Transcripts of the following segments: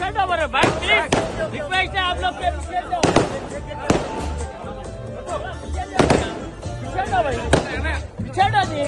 भाई please request है आप लोग के पीछे जी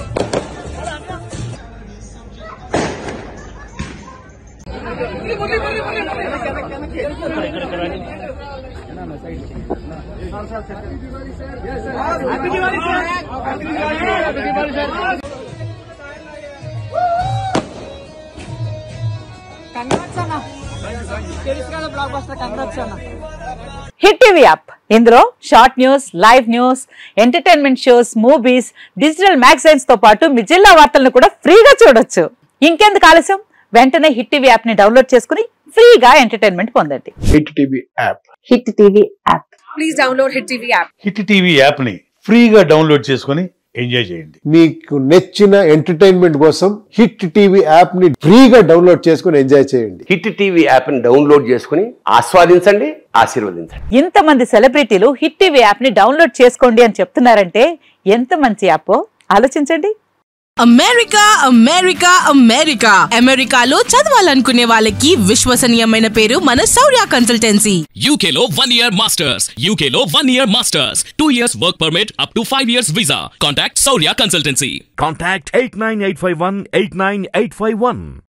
హిట్ టీవీ యాప్ ఇందులో short news, live news, entertainment shows, movies, digital magazines తో పాటు మీ జిల్లా వార్తలను కూడా ఫ్రీగా చూడొచ్చు. ఇంకెందుకు ఆలస్యం, వెంటనే హిట్ టీవీ యాప్ ని డౌన్లోడ్ చేసుకుని ఫ్రీగా ఎంటర్టైన్మెంట్ పొందండి. Hit TV app. Hit TV app. Please download hit TV app. Hit TV app ని ఫ్రీగా డౌన్లోడ్ చేసుకుని ఎంజాయ్ చేయండి. మీకు నచ్చిన ఎంటర్టైన్మెంట్ కోసం హిట్ టీవీ యాప్ ని ఫ్రీగా డౌన్లోడ్ చేసుకుని ఎంజాయ్ చేయండి. హిట్ టీవీ యాప్ ని డౌన్లోడ్ చేసుకుని ఆస్వాదించండి, ఆశీర్వదించండి. ఇంతమంది సెలబ్రిటీలు హిట్ టీవీ యాప్ ని డౌన్లోడ్ చేసుకోండి అని చెప్తున్నారంటే ఎంత మంచి యాప్ ఆలోచించండి. అమెరికా అమెరికా అమెరికా అమెరికాలో చదవాలనుకునే వాళ్ళకి విశ్వసనీయమైన పేరు మన శౌర్య కన్సల్టెన్సీ. UK లో 1 year masters, UK లో 1 year masters, 2 years work permit up to 5 years visa. Contact Saurya Consultancy. Contact 89851 89851.